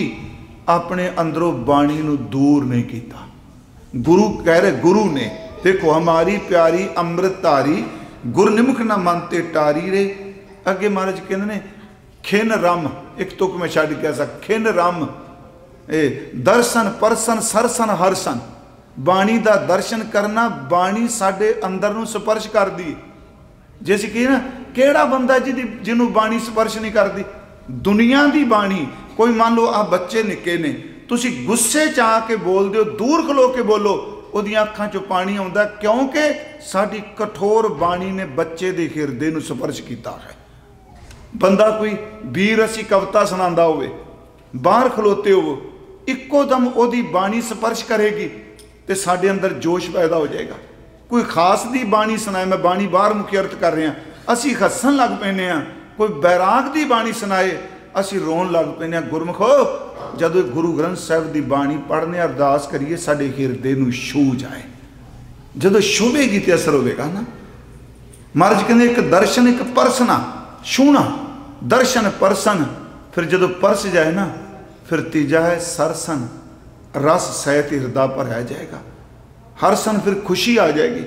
अपने अंदरों बाणी नूं दूर नहीं किया। गुरु कह रहे, गुरु ने देखो हमारी प्यारी अमृतधारी गुरनिमुख ना मनते टारी रे। अगे महाराज कहते ने खिन रम, एक तुक में छड़ के सक, खिन रम दर्शन परसन सरसन हरसन। बाणी का दर्शन करना, बाणी साडे अंदर नूं स्पर्श कर दी। जैसे कि ना केड़ा बंदा जिन्हों बाणी स्पर्श नहीं करती। दुनिया की बाणी कोई मान लो आ बच्चे निक्के ने, तुसी गुस्से च आके बोल दो, दूर खलो के बोलो, उहदियां अखां चों पानी आउंदा, क्योंकि साडी कठोर बाणी ने बच्चे दे हिरदे नूं स्पर्श कीता है। बंदा कोई वीर असी कविता सुनांदा होवे, बाहर खलोते हो, इक्को दम उहदी बाणी स्पर्श करेगी तो साडे अंदर जोश पैदा हो जाएगा। कोई खास दी बाणी सुनाए, मैं बाणी बाहर मुखी अर्थ कर रहा, असी हसन लग पैने आ। कोई बैराग दी बाणी सुनाए, असी रोन लग पैने आ। गुरमुखो जदों गुरु ग्रंथ साहिब दी बाणी पढ़ने अरदास करिए, साडे हिरदे नूं छू जाए, जदों छूवेगी तो असर होगा ना। महाराज कहते एक दर्शन एक परसना, छूना दर्शन परसन, फिर जदों परस जाए ना, फिर तीजा है सरसन, रस सहित हृदय भराया जाएगा। हरसन फिर खुशी आ जाएगी।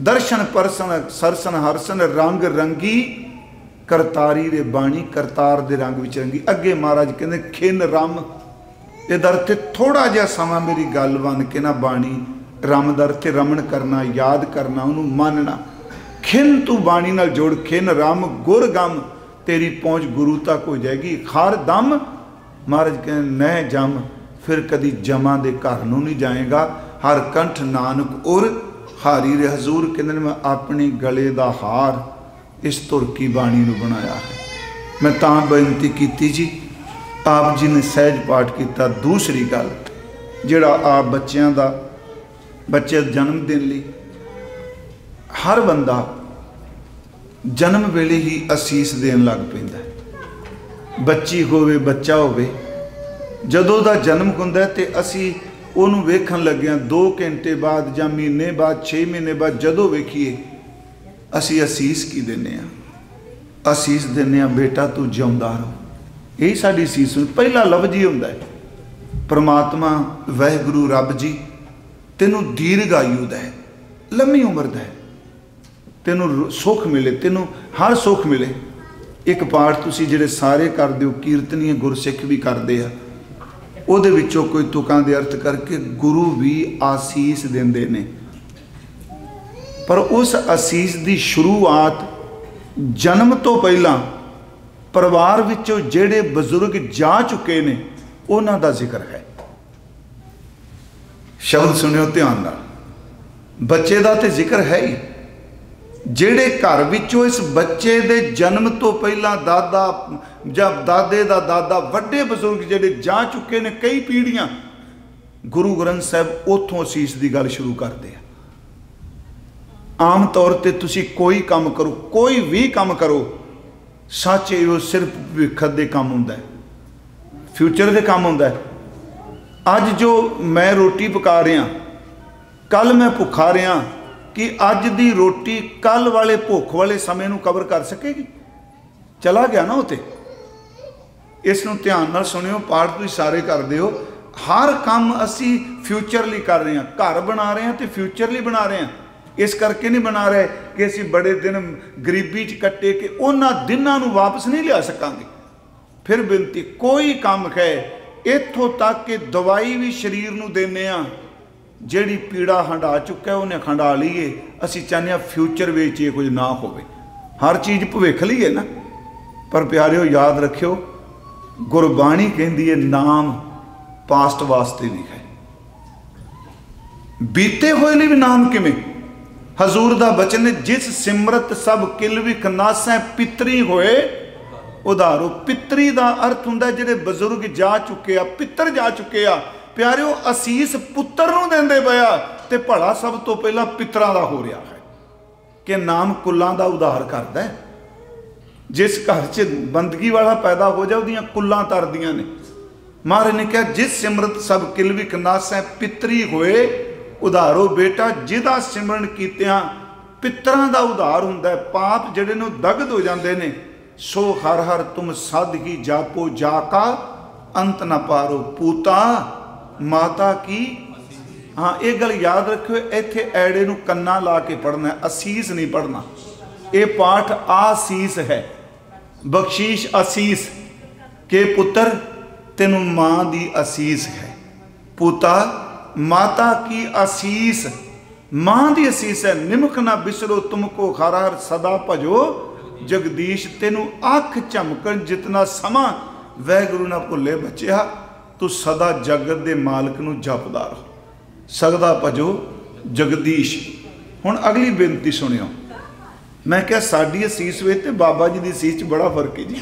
दर्शन परसन सरसन हरसन, रंग रंगी करतारी रे बाणी, करतार दे रंग विच रंगी। अगे महाराज कहते खिन रम, ये दर ते थोड़ा जिहा समा मेरी गल बन के ना बाणी रम दर ते रमन करना, याद करना, उन्होंने मानना। खिन तू बाणी नाल जोड़, खिन रम गुर गम, तेरी पहुँच गुरु तक हो जाएगी। खार दम महाराज कहते नह जम, फिर कदी जमा दे घर नूं नहीं जाएगा। हर कंठ नानक उर हारी रे हजूर कहते मैं अपने गले दा हार इस तुर की बाणी नूं बनाया है। मैं तां बेनती की जी, आप जी ने सहज पाठ किया। दूसरी गल जिहड़ा आप बच्चों का बच्चे जन्म देने लई हर बंदा जन्म वेले ही असीस देन लग पैंदा है। बच्ची होवे बच्चा होवे, जदों दा जन्म हुंदा ते असी उहनूं वेखण लग्गिया 2 घंटे बाद जां महीने बाद 6 महीने बाद जदों वेखीए असी असीस की देने आ, असीस देने आ बेटा तू जिउंदा रहो। यही साडी असीस पहला लफ्ज़ ही हुंदा है, परमात्मा वाहिगुरू रब जी तेनू दीर्घ आयु दा है, लम्मी उम्र दा है, तेनू सुख मिले, तेनू हर सुख मिले। एक पाठ तुसी जिहड़े सारे करदे हो, कीर्तनीय गुरसिख भी करदे आ, ਉਹਦੇ ਵਿੱਚੋਂ कोई तुकां दे अर्थ करके गुरु भी आसीस देंदे ने। पर उस आसीस की शुरुआत जन्म तो पहला परिवार विचों जेड़े बजुर्ग जा चुके ने उन्हां दा जिक्र है। शब्द सुनियो ध्यान नाल, बच्चे दा ते जिक्र है ही। जेड़े घर विचों इस बच्चे दे जन्म तो पहला दादा जब दादे दा दादा वड्डे बजुर्ग जेड़े जा चुके ने कई पीढ़ियां, गुरु ग्रंथ साहिब उथों असीस की गल शुरू करते हैं। आम तौर पर तुसी कोई काम करो, कोई भी काम करो, सच वो सिर्फ भविख दे काम हुंदा है, फ्यूचर दे काम हुंदा है। अज जो मैं रोटी पका रहा, कल मैं भुखा रहा, कि अज दी रोटी कल वाले भुख वाले समय नूं कवर कर सकेगी? चला गया ना उते। इसनूं ध्यान नाल सुनियो, पाठ तुसीं सारे करदे हो। हर काम असी फ्यूचर लिए कर रहे हैं, घर बना रहे हैं तो फ्यूचर लिए बना रहे हैं। इस करके नहीं बना रहे कि असी बड़े दिन गरीबी च कट्टे कि उन्हां दिनां नूं वापस नहीं लिया सकांगे। फिर बेनती, कोई काम है इत्थों तक कि दवाई भी शरीर नूं देने आ, जिहड़ी पीड़ा हंडा चुका है उन्हें हंडा लीए। असी चाहते फ्यूचर विच ये कुछ ना होवे, हर चीज़ भविख लई है ना। पर प्यारिओ याद रखियो, गुरबाणी कहती है नाम पास्ट वास्ते नहीं है, बीते हुए लिए भी नाम किवें। हजूर दा बचन है, जिस सिमरत सब किल विख नासै पितरी होए उधारो। पितरी दा अर्थ हुंदा जिहड़े बजुर्ग जा चुके आ, पितर जा चुके आ। प्यारिओ असीस पुत्र नूं देंदे पिया ते भला सब तो पहला पितरां दा हो रहा है कि नाम कुल्लां दा उधार करदा है। जिस घर च बंदगी वाला पैदा हो जाए उहदियां कुल्लां तरदियां ने। महाराज ने कहा, जिस सिमरत सब किल विख नासै पितरी होए उधारो। बेटा जिहदा सिमरन कीतियां पितरां दा उधार हुंदा है, पाप जिहड़े ने दगद हो जांदे ने। सो हर हर तुम सद ही जापो जाका अंत न पारो, पूता माता की। हाँ, ये गल याद रखियो, इत्थे ऐड़े नूं कन्ना ला के पढ़ना है, असीस नहीं पढ़ना। ये पाठ आसीस है, बख्शीश असीस के पुत्र तेनू मां दी असीस है। पूता माता की असीस, मां दी असीस है। निमक ना बिसरो तुमको हर हर सदा भजो जगदीश। तेनू अख झमकन जितना समा वैगुरु ना भुले बच्चिया, तू सदा जगत के मालिक नूं जपदा रहो, सगदा भजो जगदीश। हुण अगली बेनती सुनियो। मैं क्या साडी असीस वे ते बाबा जी की असीस बड़ा फर्क है जी।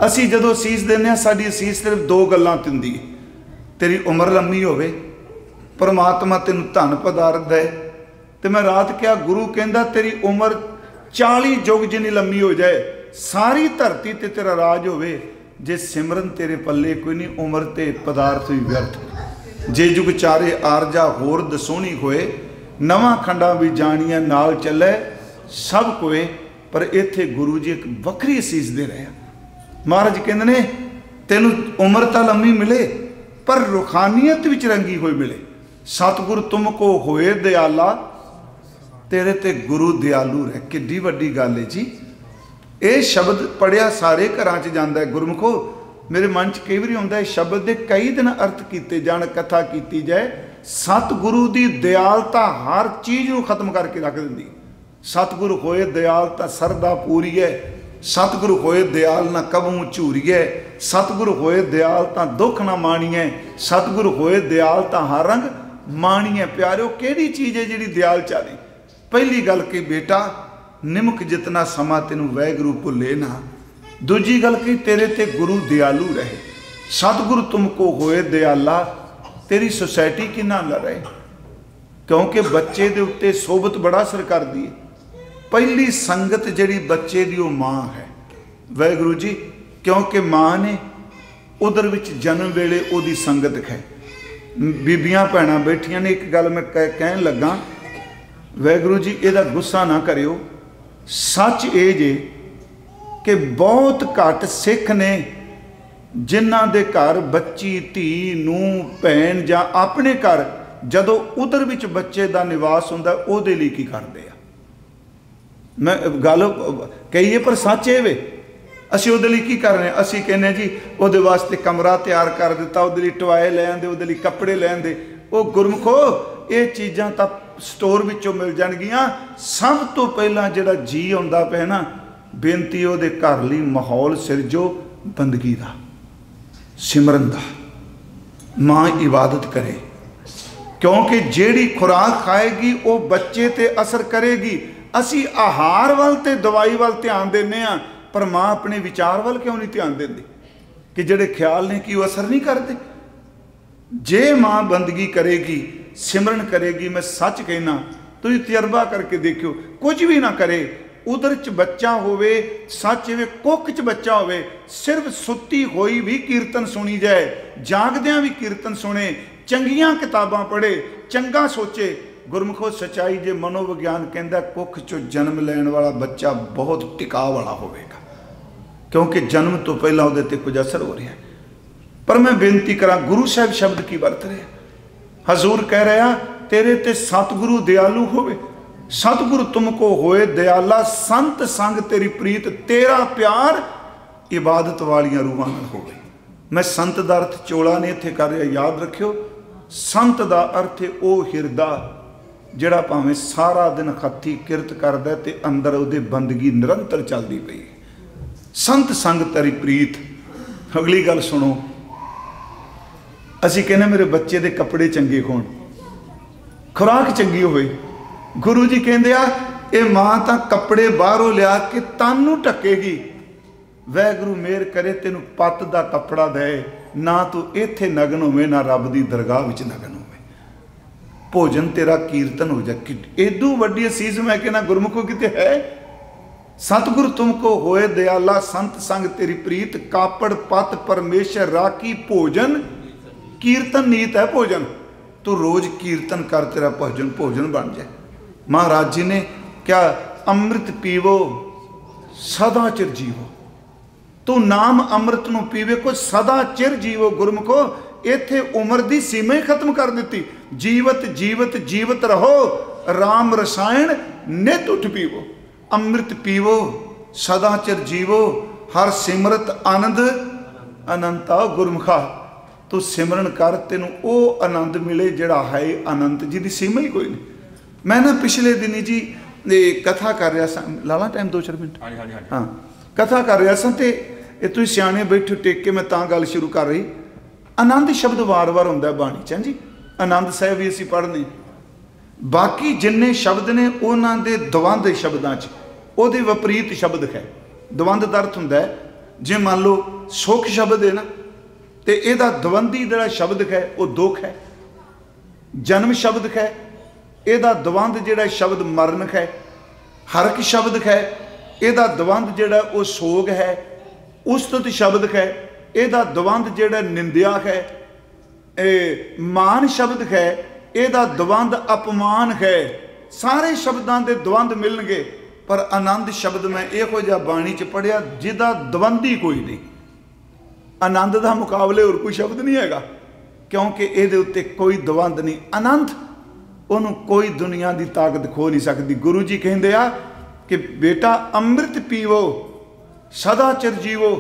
असी जदों असीस देने साडी असीस सिर्फ दो गल्लां दिंदी है, तेरी उम्र लम्मी होवे, परमात्मा तेनू धन पदार्थ दे। ते मैं रात क्या गुरु कहंदा तेरी उम्र 40 युग जिन्नी लम्मी हो जाए, सारी धरती ते तेरा राज होवे, जे सिमरन तेरे पल्ले कोई नहीं, उम्र ते पदार्थ भी व्यर्थ। जे जुग चारे आरजा होर दसोहनी होए, नवां खंडा भी जानिया नाल चले सब कोए। पर इत्थे गुरु जी एक वक्री असीस दे रहे। महाराज कहंदे ने तेनू उम्र तां लम्मी मिले पर रुखानियत विच रंगी हुई मिले। सतगुरु तुमको होए दयाला, तेरे ते गुरु दयालु रहे। किड्डी वड्डी गल है जी। ये शब्द पढ़िया सारे घरां च जांदा है। गुरमुखो मेरे मन च कई बार आउंदा है शब्द दे कई दिन अर्थ कीते जाण, कथा कीती जाए। सतगुरु दी दयालता हर चीज़ नूं खत्म करके रख दिंदी। सतगुरु होए दयालता सरदा पूरी है, सतगुरु होए दयाल ना कबू झूरीए, सतगुरु होए दयालता दुख ना माणीए, सतगुरु होए दयालता हर रंग माणीए। प्यारिओ किहड़ी चीज़ है जिहड़ी दयाल चाली? पहली गल कि बेटा निमक जितना समा तेनू वैगुरु भुले ना। दूजी गल कि तेरे ते गुरु दयालु रहे। सतगुरु तुमको होए दयाला, तेरी सोसाइटी किन्ना ना रहे, क्योंकि बच्चे दे उत्ते सोबत बड़ा असर कर दी है। पहली संगत जिहड़ी बच्चे दी वो माँ है वैगुरु जी, क्योंकि माँ ने उधर विच जन्म वेले उहदी संगत है। बीबियां भैणां बैठियां ने। एक गल मैं कहन लगा, वैगुरु जी इहदा गुस्सा ना करियो, सच ये जे कि बहुत घट सिख ने जिन्हां दे घर बच्ची धी नूं भैन जां अपने घर जदों उधर विच बच्चे दा निवास हुंदा उहदे लई की करदे आ। मैं गल कही है पर सच है वे। असीं उहदे लई की करने, असीं कहने जी उहदे वास्ते कमरा तैयार कर दिता, उहदे लई टवाए लै आंदे, उहदे लई कपड़े लै आंदे। वो गुरमुखो ये चीज़ां तां स्टोर विचों मिल जाणगियां। सब तो पहला जिहड़ा जी आउंदा पिया ना, बेनती उहदे घर लई माहौल सिरजो बंदगी दा, सिमरन दा। माँ इबादत करे, क्योंकि जिहड़ी खुराक खाएगी वो बच्चे ते असर करेगी। असी आहार वाल ते दवाई वाल ध्यान देने आ, पर माँ अपने विचार वाल क्यों नहीं ध्यान देंदी कि जिहड़े ख्याल ने कि वो असर नहीं करते। जे माँ बंदगी करेगी, सिमरन करेगी, मैं सच कहना तुसीं तजर्बा करके देखियो, कुछ भी ना करे उधर च बच्चा होवे, सच वे कुक च बच्चा होवे, सिर्फ सुत्ती होई भी कीर्तन सुनी जाए, जागदियां भी कीर्तन सुने, चंगियां किताबां पढ़े, चंगा सोचे। गुरमुखो सच्चाई जे मनोविज्ञान कहता कुख चो जन्म लैण वाला बच्चा बहुत टिका वाला होवेगा, क्योंकि जन्म तो पहला उहदे ते कुछ असर हो रहा है। पर मैं बेनती करा, गुरु साहब शब्द की वरत रहे, हजूर कह रहा तेरे ते सतगुरु दयालु होवे। सतगुरु तुमको होए दयाला, संत संग तेरी प्रीत, तेरा प्यार इबादत वालियां रूहां नाल होवे। मैं संत दा अर्थ चोला ने इत्थे कर रहा, याद रखियो। संत दा अर्थ है वो हिरदा जिहड़ा भावें सारा दिन हत्थी किरत करदा ते अंदर उहदे बंदगी निरंतर चलदी पई है। संत संग तेरी प्रीत। अगली गल सुनो, असीं कहने मेरे बच्चे दे कपड़े चंगे होण, खुराक चंगी होवे। गुरु जी कहंदे आ ये मां तां कपड़े बाहरों लिया के तन नूं ढकेगी, वैगुरु मेहर करे तेनू पत दा कपड़ा दे, ना तू इत्थे नगन होवे ना रब दी दरगाह विच नगन होवे, भोजन तेरा कीर्तन हो जाए। एडू वड्डी असीस मैं कहना गुरमुखो किते है। सतगुरु तुमको होए दयाला, संत संग तेरी प्रीत, कापड़ पत परमेश्वर राखी, भोजन कीर्तन नीत है भोजन। तू रोज कीर्तन कर, तेरा भोजन भोजन बन जाए। महाराज जी ने क्या अमृत पीवो सदा चिर जीवो, तू नाम अमृत नूं पीवे को सदा चिर जीवो। गुरमुखो इत्थे उम्र दी सीमा ही खत्म कर दी। जीवत जीवत जीवत रहो, राम रसायन नित उठ पीवो। अमृत पीवो सदा चिर जीवो, हर सिमरत आनंद अनंता। गुरमुखा तू सिमरन कर, तेनू वो आनंद मिले जिहड़ा है अनंत, जिहदी सीमा ही कोई नहीं। मैं ना पिछले दिन जी कथा कर रहा सा, लाला टाइम 2-4 मिनट, हाँ कथा कर रहा सा ते ये तुम सियाने बैठो टेक के मैं तां गल शुरू कर रही। आनंद शब्द वार वार होंदा बाणी च जी, आनंद साहिब भी असीं पढ़ने। बाकी जिन्ने शब्द ने उन्हां दे द्वंद शब्दां च उहदे विपरीत शब्द है। द्वंद दा अर्थ हुंदा है जे मान लो सुख शब्द है ना तो यदा द्वंदी जिहड़ा शब्द है वो दुख है। जन्म शब्द है यदा द्वंद जिहड़ा शब्द मरण है। हरक शब्द है यदा द्वंद जिहड़ा वो सोग है। उस्तत शब्द है यदा द्वंद जिहड़ा निंदिया है। मान शब्द है यदा द्वंद अपमान है। सारे शब्दां दे द्वंद मिलणगे, पर आनंद शब्द मैं इहो जिहा बाणी च पढ़िया जिहदा द्वंदी कोई नहीं। आनंद का मुकाबले और कोई शब्द नहीं हैगा, क्योंकि ये उत्ते कोई द्वंद नहीं। आनंद उन्होंने कोई दुनिया की ताकत खो नहीं सकती। गुरु जी कहते आ कि बेटा अमृत पीवो सदा चिर जीवो,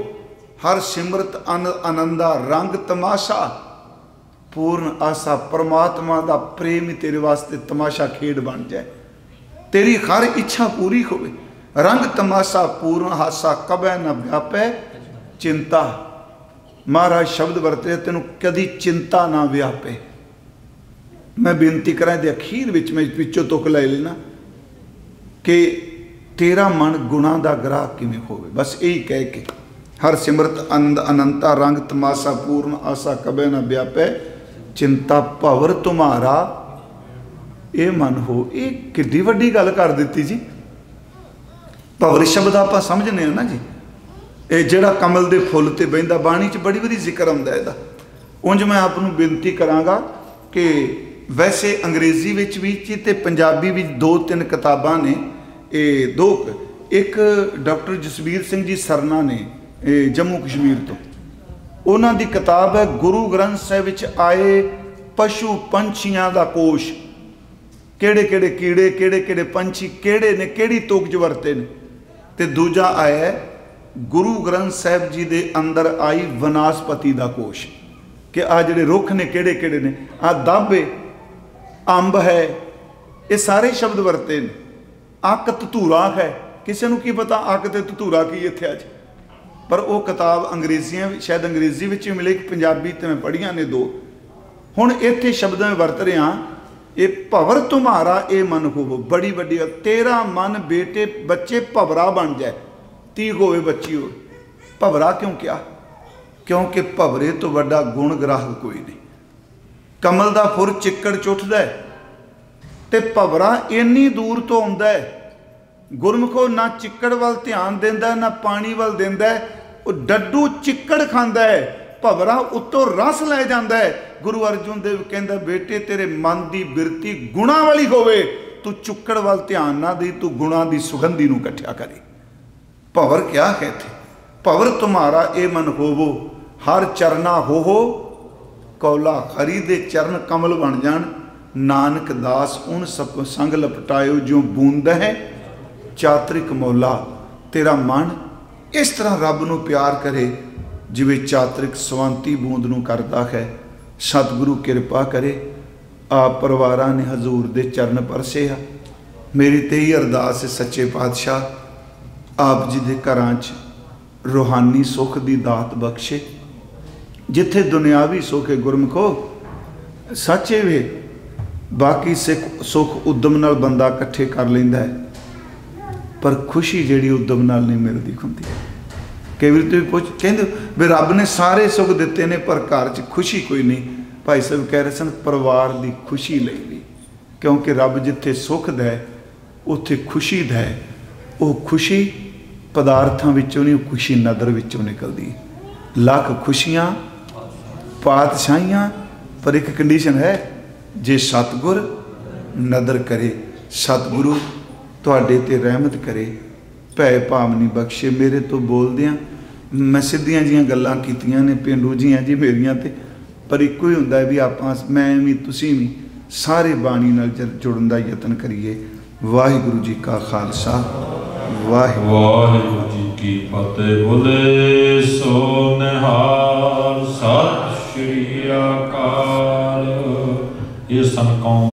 हर सिमरत आनंदा रंग तमाशा, पूर्ण आशा परमात्मा का प्रेम ही तेरे वास्ते तमाशा खेड बन जाए। तेरी हर इच्छा पूरी होवे, रंग तमाशा पूर्ण हासा, कबै न व्यापै चिंता। महाराज शब्द वरते तेन कदी चिंता ना व्यापे। मैं बेनती करा दे अखीर विच मैं पिछों तुक ले लेना कि तेरा मन गुणा का ग्राहक किवें होवे। बस यही कह के हर सिमरत आनंद अनंता, रंग तमाशा पूर्ण आशा, कबै न व्यापै चिंता, भवर तुम्हारा ये मन हो। ये किड्डी वड्डी गल कर दी जी। भवर शब्द आप समझने ना जी, ये जड़ा कमल के फुल ते बहिंदा बाणी च बड़ी बड़ी जिक्र आउंदा है। उंज मैं आपनूं बेनती करांगा कि वैसे अंग्रेजी विच भी ते पंजाबी भी 2-3 किताबां ने। ये दो, एक डॉक्टर जसबीर सिंह जी सरना ने जम्मू कश्मीर तो, उन्हां दी किताब है गुरु ग्रंथ साहिब विच आए पशु पंछियां दा कोश। किहड़े किहड़े कीड़े, किहड़े किहड़े पंछी, किहड़े ने किहड़ी तुक च वरते ने। ते दूजा आया है गुरु ग्रंथ साहिब जी दे अंदर आई वनास्पति का कोश, कि आ जिहड़े रुख ने किहड़े किहड़े ने, आ दब है, अंब है, ये सारे शब्द वरते ने। अक धतूरा है, किसी को की पता अक ते धतूरा की इत्थे अज, पर वो किताब अंग्रेजियां शायद अंग्रेजी विच भी मिले, पंजाबी ते मैं पढ़िया ने 2। हुण इत्थे शब्द में वरत रहा, ये भवर तुम्हारा ये मन होवो। बड़ी वड्डी तेरा मन बेटे बच्चे भवरा बन जाए, तीक होवे बच्ची हो। भवरा क्यों क्या? क्योंकि भवरे तो वड्डा गुण ग्राहक कोई नहीं। कमल का फुर चिक्कड़ चुठदा है ते भवरा इन्नी दूर तो आउंदा है। गुरमुखो ना चिक्कड़ वाल ध्यान देंदा, ना पानी वाल देंदा है, वो डड्डू चिक्कड़ खांदा है, भवरा उत्तों रस लै जांदा है। गुरु अर्जुन देव कहंदा बेटे तेरे मन की बिरती गुणा वाली होवे, तू चुक्कड़ वाल ध्यान ना दे, तू गुणा की सुगंधी नूं इकट्ठा करे। भवर क्या है थे? भवर तुम्हारा ए मन होवो, हर चरना हो कौला, हरि दे चरण कमल बन जान। नानक दास उन सब संग लपटायो, जो बूंद है चातरिक मौला। तेरा मन इस तरह रब नूं प्यार करे जिवें चातरिक सवंती बूंद नूं करदा है। सतगुरु कृपा करे, आप परिवारां ने हजूर दे चरण परसे आ। मेरी ते ही अरदास है सच्चे पातशाह आप जी दे घरां च रूहानी सुख दी दात बख्शे। जिथे दुनियावी सुख है गुरमुखो सच्चे वे, बाकी सुख उद्यम नाल बंदा इकट्ठे कर लेंदा है, पर खुशी जिहड़ी उद्यम नाल नहीं मिलती हुंदी। कई बार तुसीं पुछ कहंदे भी रब ने सारे सुख दिते ने पर घर च खुशी कोई नहीं। भाई साहब कह रहे सन परिवार की खुशी लई भी, क्योंकि रब जिथे सुख दै उत्थे खुशी दै। वो खुशी पदार्थां विचों नहीं, खुशी नदर विचों निकलदी। लख खुशियां पातशाहियां, पर एक कंडीशन है, जे सतगुर नदर करे, सतगुरु तुहाडे ते रहमत करे, भै भाव नहीं बख्शे। मेरे तो बोलदियां मैं सीधियां जिहियां गल्लां कीतियां ने पेंडू जिहियां जी मेरियां ते, पर एको ही हुंदा भी आपां मैं भी तुसीं भी सारे बाणी नाल जुड़न दा यतन करिए। वाहिगुरू जी का खालसा, वाहिगुरू जी की फतेह। बोले सो निहाल, सत श्री अकाल। ये सन कौम